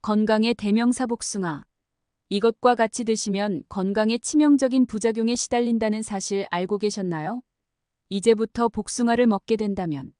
건강의 대명사 복숭아. 이것과 같이 드시면 건강에 치명적인 부작용에 시달린다는 사실 알고 계셨나요? 이제부터 복숭아를 먹게 된다면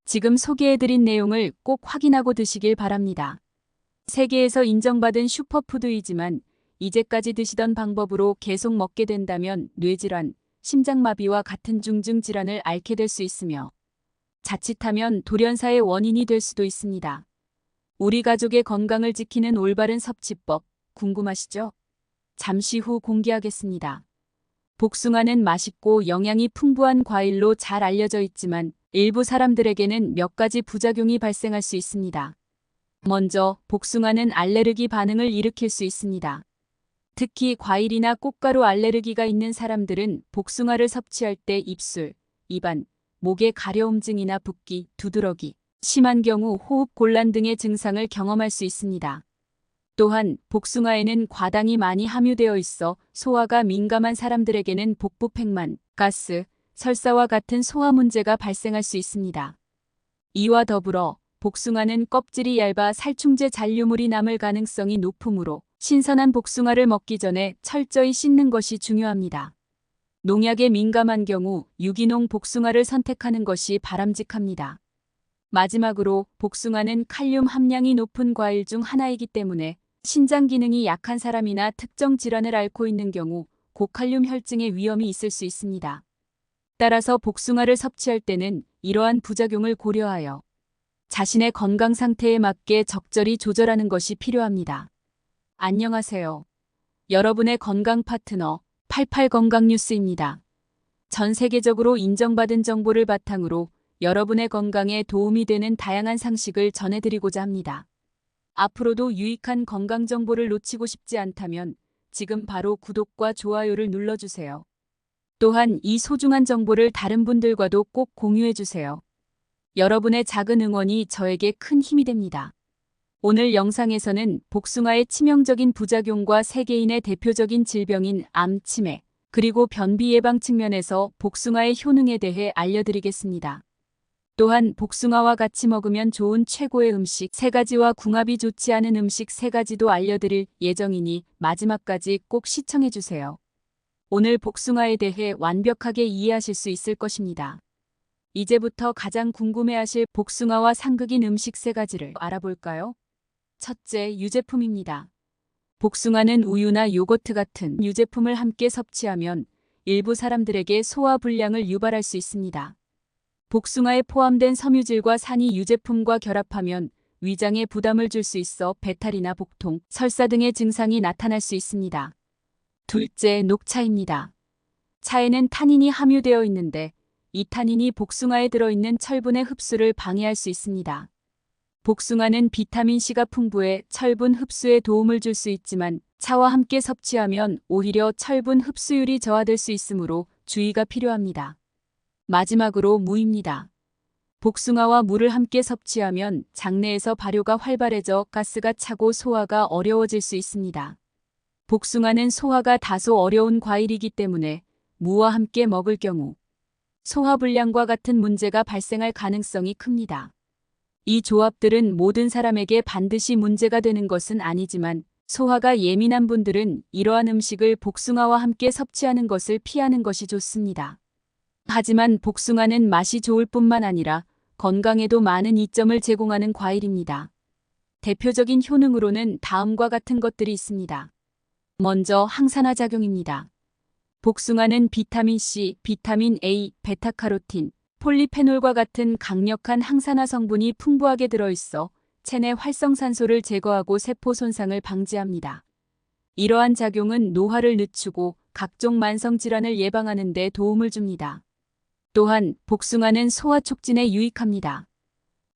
지금 소개해드린 내용을 꼭 확인하고 드시길 바랍니다. 세계에서 인정받은 슈퍼푸드이지만 이제까지 드시던 방법으로 계속 먹게 된다면 뇌질환, 심장마비와 같은 중증 질환을 앓게 될 수 있으며 자칫하면 돌연사의 원인이 될 수도 있습니다. 우리 가족의 건강을 지키는 올바른 섭취법 궁금하시죠? 잠시 후 공개하겠습니다. 복숭아는 맛있고 영양이 풍부한 과일로 잘 알려져 있지만 일부 사람들에게는 몇 가지 부작용이 발생할 수 있습니다. 먼저 복숭아는 알레르기 반응을 일으킬 수 있습니다. 특히 과일이나 꽃가루 알레르기가 있는 사람들은 복숭아를 섭취할 때 입술, 입안, 목의 가려움증이나 붓기, 두드러기, 심한 경우 호흡 곤란 등의 증상을 경험할 수 있습니다. 또한 복숭아에는 과당이 많이 함유되어 있어 소화가 민감한 사람들에게는 복부 팽만, 가스, 설사와 같은 소화 문제가 발생할 수 있습니다. 이와 더불어 복숭아는 껍질이 얇아 살충제 잔류물이 남을 가능성이 높으므로 신선한 복숭아를 먹기 전에 철저히 씻는 것이 중요합니다. 농약에 민감한 경우 유기농 복숭아를 선택하는 것이 바람직합니다. 마지막으로 복숭아는 칼륨 함량이 높은 과일 중 하나이기 때문에 신장 기능이 약한 사람이나 특정 질환을 앓고 있는 경우 고칼륨 혈증의 위험이 있을 수 있습니다. 따라서 복숭아를 섭취할 때는 이러한 부작용을 고려하여 자신의 건강 상태에 맞게 적절히 조절하는 것이 필요합니다. 안녕하세요. 여러분의 건강 파트너 88 건강뉴스입니다. 전 세계적으로 인정받은 정보를 바탕으로 여러분의 건강에 도움이 되는 다양한 상식을 전해드리고자 합니다. 앞으로도 유익한 건강 정보를 놓치고 싶지 않다면 지금 바로 구독과 좋아요를 눌러주세요. 또한 이 소중한 정보를 다른 분들과도 꼭 공유해주세요. 여러분의 작은 응원이 저에게 큰 힘이 됩니다. 오늘 영상에서는 복숭아의 치명적인 부작용과 세계인의 대표적인 질병인 암, 치매, 그리고 변비 예방 측면에서 복숭아의 효능에 대해 알려드리겠습니다. 또한 복숭아와 같이 먹으면 좋은 최고의 음식 3가지와 궁합이 좋지 않은 음식 3가지도 알려드릴 예정이니 마지막까지 꼭 시청해주세요. 오늘 복숭아에 대해 완벽하게 이해하실 수 있을 것입니다. 이제부터 가장 궁금해하실 복숭아와 상극인 음식 3가지를 알아볼까요? 첫째, 유제품입니다. 복숭아는 우유나 요거트 같은 유제품을 함께 섭취하면 일부 사람들에게 소화 불량을 유발할 수 있습니다. 복숭아에 포함된 섬유질과 산이 유제품과 결합하면 위장에 부담을 줄 수 있어 배탈이나 복통, 설사 등의 증상이 나타날 수 있습니다. 둘째, 녹차입니다. 차에는 타닌이 함유되어 있는데 이 타닌이 복숭아에 들어있는 철분의 흡수를 방해할 수 있습니다. 복숭아는 비타민C가 풍부해 철분 흡수에 도움을 줄 수 있지만 차와 함께 섭취하면 오히려 철분 흡수율이 저하될 수 있으므로 주의가 필요합니다. 마지막으로 무입니다. 복숭아와 물을 함께 섭취하면 장내에서 발효가 활발해져 가스가 차고 소화가 어려워질 수 있습니다. 복숭아는 소화가 다소 어려운 과일이기 때문에 무와 함께 먹을 경우 소화불량과 같은 문제가 발생할 가능성이 큽니다. 이 조합들은 모든 사람에게 반드시 문제가 되는 것은 아니지만 소화가 예민한 분들은 이러한 음식을 복숭아와 함께 섭취하는 것을 피하는 것이 좋습니다. 하지만 복숭아는 맛이 좋을 뿐만 아니라 건강에도 많은 이점을 제공하는 과일입니다. 대표적인 효능으로는 다음과 같은 것들이 있습니다. 먼저 항산화 작용입니다. 복숭아는 비타민C, 비타민 A, 베타카로틴, 폴리페놀과 같은 강력한 항산화 성분이 풍부하게 들어있어 체내 활성산소를 제거하고 세포 손상을 방지합니다. 이러한 작용은 노화를 늦추고 각종 만성질환을 예방하는 데 도움을 줍니다. 또한 복숭아는 소화 촉진에 유익합니다.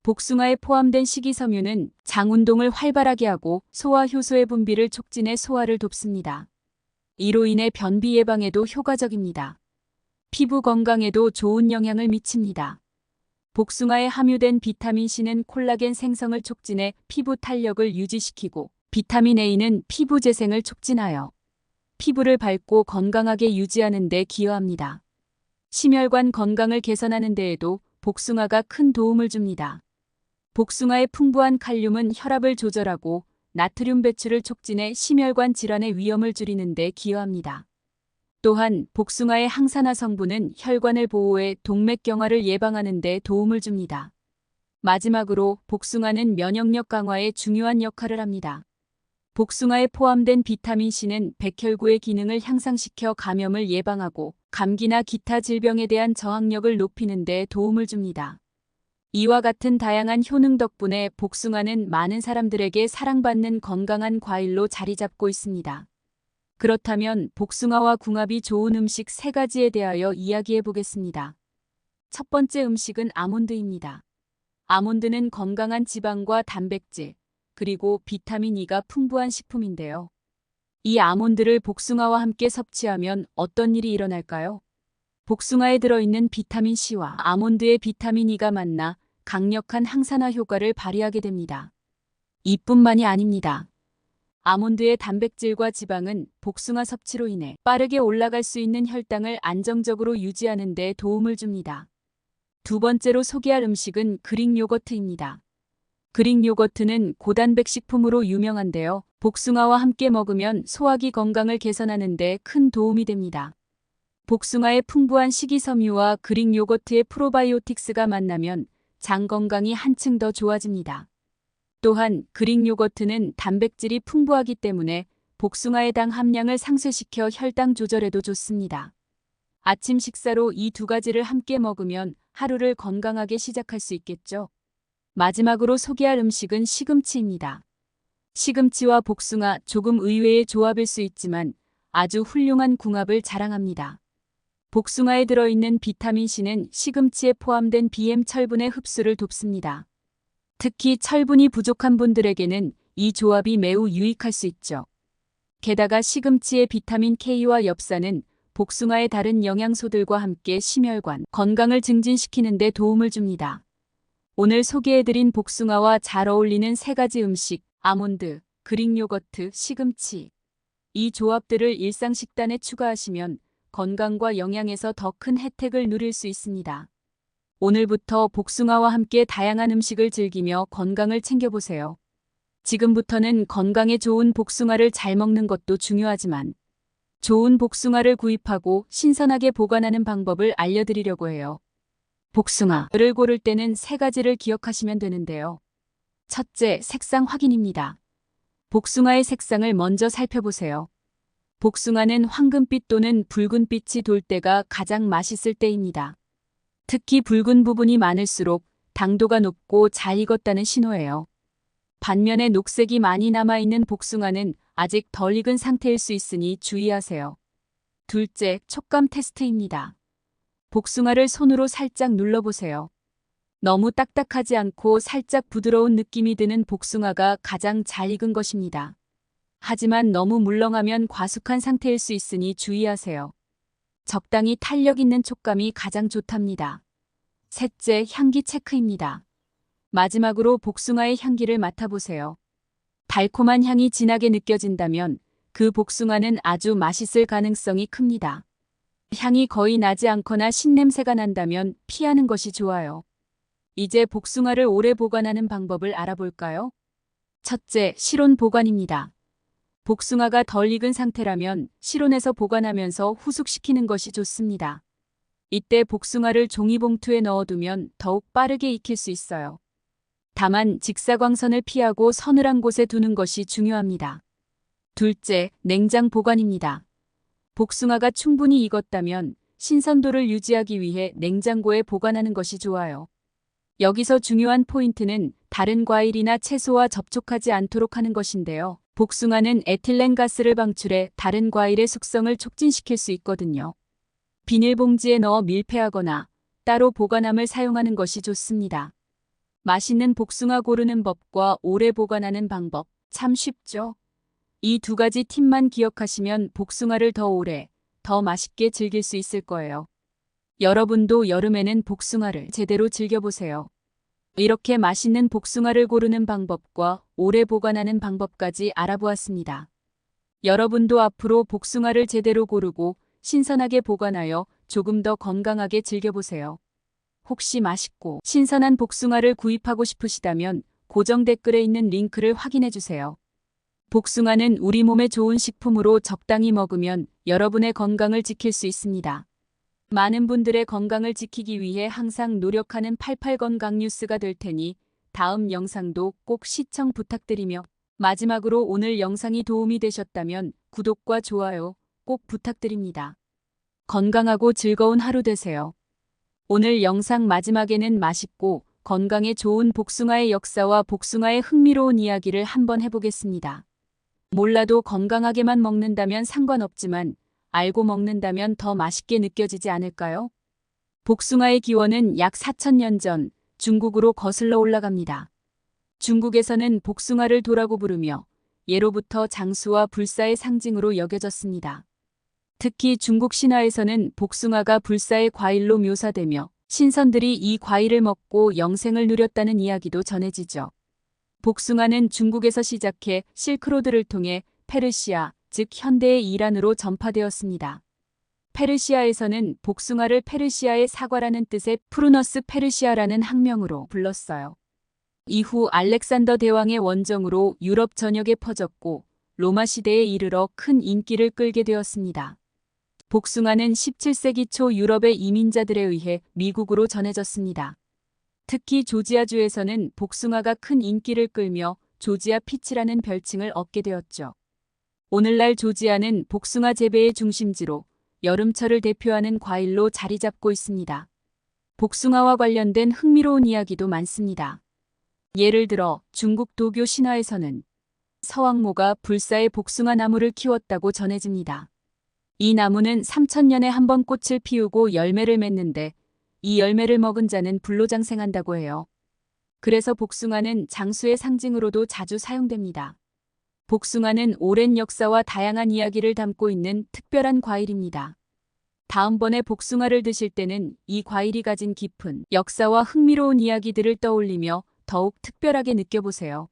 복숭아에 포함된 식이섬유는 장 운동을 활발하게 하고 소화 효소의 분비를 촉진해 소화를 돕습니다. 이로 인해 변비 예방에도 효과적입니다. 피부 건강에도 좋은 영향을 미칩니다. 복숭아에 함유된 비타민C는 콜라겐 생성을 촉진해 피부 탄력을 유지시키고 비타민 A는 피부 재생을 촉진하여 피부를 밝고 건강하게 유지하는 데 기여합니다. 심혈관 건강을 개선하는 데에도 복숭아가 큰 도움을 줍니다. 복숭아의 풍부한 칼륨은 혈압을 조절하고 나트륨 배출을 촉진해 심혈관 질환의 위험을 줄이는 데 기여합니다. 또한 복숭아의 항산화 성분은 혈관을 보호해 동맥경화를 예방하는 데 도움을 줍니다. 마지막으로 복숭아는 면역력 강화에 중요한 역할을 합니다. 복숭아에 포함된 비타민 C는 백혈구의 기능을 향상시켜 감염을 예방하고 감기나 기타 질병에 대한 저항력을 높이는 데 도움을 줍니다. 이와 같은 다양한 효능 덕분에 복숭아는 많은 사람들에게 사랑받는 건강한 과일로 자리 잡고 있습니다. 그렇다면 복숭아와 궁합이 좋은 음식 3가지에 대하여 이야기해 보겠습니다. 첫 번째 음식은 아몬드입니다. 아몬드는 건강한 지방과 단백질, 그리고 비타민 E가 풍부한 식품인데요. 이 아몬드를 복숭아와 함께 섭취하면 어떤 일이 일어날까요? 복숭아에 들어있는 비타민 C와 아몬드의 비타민 E가 만나 강력한 항산화 효과를 발휘하게 됩니다. 이뿐만이 아닙니다. 아몬드의 단백질과 지방은 복숭아 섭취로 인해 빠르게 올라갈 수 있는 혈당을 안정적으로 유지하는 데 도움을 줍니다. 두 번째로 소개할 음식은 그릭 요거트입니다. 그릭 요거트는 고단백 식품으로 유명한데요. 복숭아와 함께 먹으면 소화기 건강을 개선하는 데 큰 도움이 됩니다. 복숭아의 풍부한 식이섬유와 그릭 요거트의 프로바이오틱스가 만나면 장 건강이 한층 더 좋아집니다. 또한 그릭 요거트는 단백질이 풍부하기 때문에 복숭아의 당 함량을 상쇄시켜 혈당 조절에도 좋습니다. 아침 식사로 이 2가지를 함께 먹으면 하루를 건강하게 시작할 수 있겠죠. 마지막으로 소개할 음식은 시금치입니다. 시금치와 복숭아, 조금 의외의 조합일 수 있지만 아주 훌륭한 궁합을 자랑합니다. 복숭아에 들어있는 비타민 C는 시금치에 포함된 BM 철분의 흡수를 돕습니다. 특히 철분이 부족한 분들에게는 이 조합이 매우 유익할 수 있죠. 게다가 시금치의 비타민 K와 엽산은 복숭아의 다른 영양소들과 함께 심혈관 건강을 증진시키는 데 도움을 줍니다. 오늘 소개해드린 복숭아와 잘 어울리는 3가지 음식, 아몬드, 그릭 요거트, 시금치. 이 조합들을 일상 식단에 추가하시면 건강과 영양에서 더 큰 혜택을 누릴 수 있습니다. 오늘부터 복숭아와 함께 다양한 음식을 즐기며 건강을 챙겨보세요. 지금부터는 건강에 좋은 복숭아를 잘 먹는 것도 중요하지만 좋은 복숭아를 구입하고 신선하게 보관하는 방법을 알려드리려고 해요. 복숭아를 고를 때는 3가지를 기억하시면 되는데요. 첫째, 색상 확인입니다. 복숭아의 색상을 먼저 살펴보세요. 복숭아는 황금빛 또는 붉은빛이 돌 때가 가장 맛있을 때입니다. 특히 붉은 부분이 많을수록 당도가 높고 잘 익었다는 신호예요. 반면에 녹색이 많이 남아있는 복숭아는 아직 덜 익은 상태일 수 있으니 주의하세요. 둘째, 촉감 테스트입니다. 복숭아를 손으로 살짝 눌러보세요. 너무 딱딱하지 않고 살짝 부드러운 느낌이 드는 복숭아가 가장 잘 익은 것입니다. 하지만 너무 물렁하면 과숙한 상태일 수 있으니 주의하세요. 적당히 탄력 있는 촉감이 가장 좋답니다. 셋째, 향기 체크입니다. 마지막으로 복숭아의 향기를 맡아보세요. 달콤한 향이 진하게 느껴진다면 그 복숭아는 아주 맛있을 가능성이 큽니다. 향이 거의 나지 않거나 신냄새가 난다면 피하는 것이 좋아요. 이제 복숭아를 오래 보관하는 방법을 알아볼까요? 첫째, 실온 보관입니다. 복숭아가 덜 익은 상태라면 실온에서 보관하면서 후숙시키는 것이 좋습니다. 이때 복숭아를 종이봉투에 넣어두면 더욱 빠르게 익힐 수 있어요. 다만 직사광선을 피하고 서늘한 곳에 두는 것이 중요합니다. 둘째, 냉장 보관입니다. 복숭아가 충분히 익었다면 신선도를 유지하기 위해 냉장고에 보관하는 것이 좋아요. 여기서 중요한 포인트는 다른 과일이나 채소와 접촉하지 않도록 하는 것인데요. 복숭아는 에틸렌가스를 방출해 다른 과일의 숙성을 촉진시킬 수 있거든요. 비닐봉지에 넣어 밀폐하거나 따로 보관함을 사용하는 것이 좋습니다. 맛있는 복숭아 고르는 법과 오래 보관하는 방법, 참 쉽죠? 이 2가지 팁만 기억하시면 복숭아를 더 오래, 더 맛있게 즐길 수 있을 거예요. 여러분도 여름에는 복숭아를 제대로 즐겨보세요. 이렇게 맛있는 복숭아를 고르는 방법과 오래 보관하는 방법까지 알아보았습니다. 여러분도 앞으로 복숭아를 제대로 고르고 신선하게 보관하여 조금 더 건강하게 즐겨보세요. 혹시 맛있고 신선한 복숭아를 구입하고 싶으시다면 고정 댓글에 있는 링크를 확인해주세요. 복숭아는 우리 몸에 좋은 식품으로 적당히 먹으면 여러분의 건강을 지킬 수 있습니다. 많은 분들의 건강을 지키기 위해 항상 노력하는 88 건강 뉴스가 될 테니 다음 영상도 꼭 시청 부탁드리며 마지막으로 오늘 영상이 도움이 되셨다면 구독과 좋아요 꼭 부탁드립니다. 건강하고 즐거운 하루 되세요. 오늘 영상 마지막에는 맛있고 건강에 좋은 복숭아의 역사와 복숭아의 흥미로운 이야기를 한번 해보겠습니다. 몰라도 건강하게만 먹는다면 상관없지만 알고 먹는다면 더 맛있게 느껴지지 않을까요? 복숭아의 기원은 약 4000년 전 중국으로 거슬러 올라갑니다. 중국에서는 복숭아를 도라고 부르며 예로부터 장수와 불사의 상징으로 여겨졌습니다. 특히 중국 신화에서는 복숭아가 불사의 과일로 묘사되며 신선들이 이 과일을 먹고 영생을 누렸다는 이야기도 전해지죠. 복숭아는 중국에서 시작해 실크로드를 통해 페르시아, 즉 현대의 이란으로 전파되었습니다. 페르시아에서는 복숭아를 페르시아의 사과라는 뜻의 프루너스 페르시아라는 학명으로 불렀어요. 이후 알렉산더 대왕의 원정으로 유럽 전역에 퍼졌고 로마 시대에 이르러 큰 인기를 끌게 되었습니다. 복숭아는 17세기 초 유럽의 이민자들에 의해 미국으로 전해졌습니다. 특히 조지아주에서는 복숭아가 큰 인기를 끌며 조지아 피치라는 별칭을 얻게 되었죠. 오늘날 조지아는 복숭아 재배의 중심지로 여름철을 대표하는 과일로 자리 잡고 있습니다. 복숭아와 관련된 흥미로운 이야기도 많습니다. 예를 들어 중국 도교 신화에서는 서왕모가 불사의 복숭아 나무를 키웠다고 전해집니다. 이 나무는 3000년에 한 번 꽃을 피우고 열매를 맺는데 이 열매를 먹은 자는 불로장생한다고 해요. 그래서 복숭아는 장수의 상징으로도 자주 사용됩니다. 복숭아는 오랜 역사와 다양한 이야기를 담고 있는 특별한 과일입니다. 다음번에 복숭아를 드실 때는 이 과일이 가진 깊은 역사와 흥미로운 이야기들을 떠올리며 더욱 특별하게 느껴보세요.